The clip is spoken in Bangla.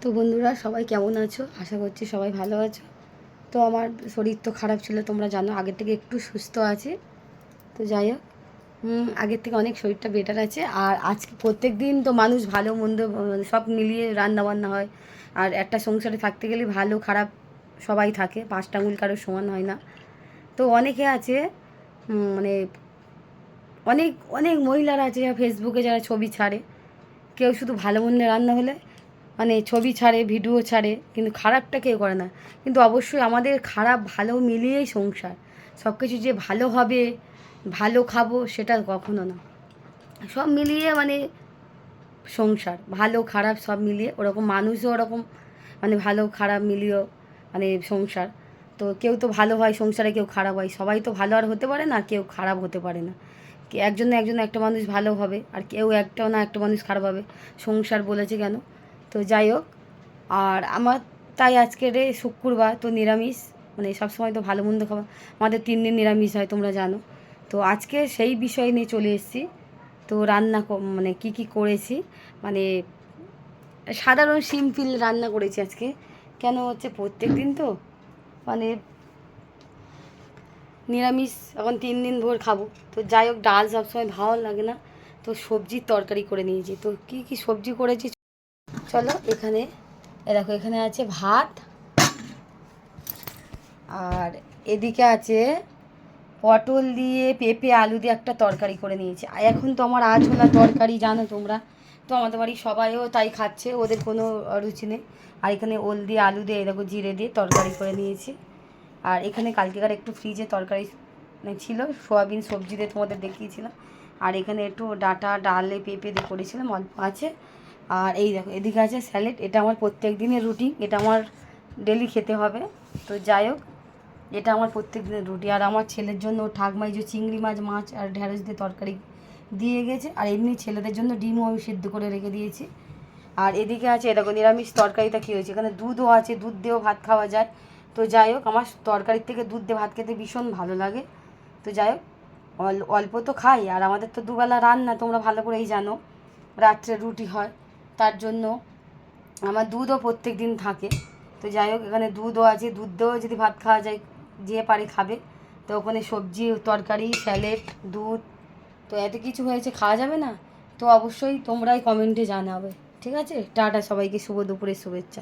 তো বন্ধুরা সবাই কেমন আছো? আশা করছি সবাই ভালো আছো। তো আমার শরীর তো খারাপ ছিল, তোমরা জানো। আগের থেকে একটু সুস্থ আছি। তো যাই হোক, আগের থেকে অনেক শরীরটা বেটার আছে। আর আজকে প্রত্যেক দিন তো মানুষ ভালো মন্দ সব মিলিয়ে রান্না বান্না হয়। আর একটা সংসারে থাকতে গেলে ভালো খারাপ সবাই থাকে, পাঁচটা আঙুল কারোর সমান হয় না। তো অনেকে আছে, মানে অনেক অনেক মহিলারা আছে যারা ফেসবুকে যারা ছবি ছাড়ে। কেউ শুধু ভালো মন্দ রান্না হলে মানে ছবি ছাড়ে, ভিডিও ছাড়ে, কিন্তু খারাপটা কেউ করে না। কিন্তু অবশ্যই আমাদের খারাপ ভালো মিলিয়েই সংসার। সব কিছু যে ভালো হবে, ভালো খাবো, সেটা কখনো না। সব মিলিয়ে মানে সংসার, ভালো খারাপ সব মিলিয়ে ওরকম মানুষও ওরকম, মানে ভালো খারাপ মিলিয়েও মানে সংসার। তো কেউ তো ভালো হয় সংসারে, কেউ খারাপ হয়। সবাই তো ভালো আর হতে পারে না, কেউ খারাপ হতে পারে না। একজন না একজন একটা মানুষ ভালো হবে, আর কেউ একটাও না একটা মানুষ খারাপ হবে। সংসার বলেছে কেন? তো যাই হোক, আর আমার তাই আজকের শুক্রবার তো নিরামিষ, মানে সবসময় তো ভালো মন্দ খাবার আমাদের 3 দিন নিরামিষ হয়, তোমরা জানো। তো আজকে সেই বিষয় নিয়ে চলে এসেছি। তো রান্না মানে কি করেছি, মানে সাধারণ সিম্পল রান্না করেছি আজকে। কেন হচ্ছে প্রত্যেক দিন তো মানে নিরামিষ, এখন 3 দিন ভোর খাবো। তো যাই হোক, ডাল সবসময় ভালো লাগে না, তো সবজির তরকারি করে নিয়েছি। তো কি সবজি করেছি চলো। এখানে দেখো, এখানে আছে ভাত, আর এদিকে আছে পটল দিয়ে পেঁপে আলু দিয়ে একটা তরকারি করে নিয়েছি। আর এখন তো আমার আঝোলা তরকারি, জানো তোমরা। তো আমাদের বাড়ির সবাইও তাই খাচ্ছে, ওদের কোনো রুচি নেই। আর এখানে ওল দিয়ে আলু দিয়ে এরকম জিরে দিয়ে তরকারি করে নিয়েছি। আর এখানে কালকেকার একটু ফ্রিজে তরকারি ছিল, সোয়াবিন সবজি দিয়ে তোমাদের দেখিয়েছিলাম। আর এখানে একটু ডাটা ডালে পেঁপে দিয়ে করেছিলাম, অল্প আছে। আর এই দেখো, এদিকে আছে স্যালাড। এটা আমার প্রত্যেক দিনের রুটিন, এটা আমার ডেলি খেতে হবে। তো যাই হোক, এটা আমার প্রত্যেক দিনের রুটি। আর আমার ছেলের জন্য ঠাকমাই যে চিংড়ি মাছ আর ঢ্যাঁড়স দিয়ে তরকারি দিয়ে গেছে। আর এমনি ছেলেদের জন্য ডিমও আমি সিদ্ধ করে রেখে দিয়েছি। আর এদিকে আছে এরকম নিরামিষ তরকারিটা কী হয়েছে, এখানে দুধও আছে, দুধ দিয়েও ভাত খাওয়া যায়। তো যাই হোক, আমার তরকারির থেকে দুধ দিয়ে ভাত খেতে ভীষণ ভালো লাগে। তো যাই হোক, অল্প তো খাই। আর আমাদের তো দুবেলা রান্না, তোমরা ভালো করেই জানো। রাত্রে রুটি হয়, তার জন্য আমার দুধও প্রত্যেক দিন থাকে। তো যাই হোক, এখানে দুধও আছে, দুধ দিয়েও যদি ভাত খাওয়া যায়, যে পারে খাবে। তো ওখানে সবজি তরকারি স্যালাড দুধ, তো এত কিছু হয়েছে, খাওয়া যাবে না? তো অবশ্যই তোমরাই কমেন্টে জানাবে। ঠিক আছে, টাটা সবাইকে, শুভ দুপুরের শুভেচ্ছা।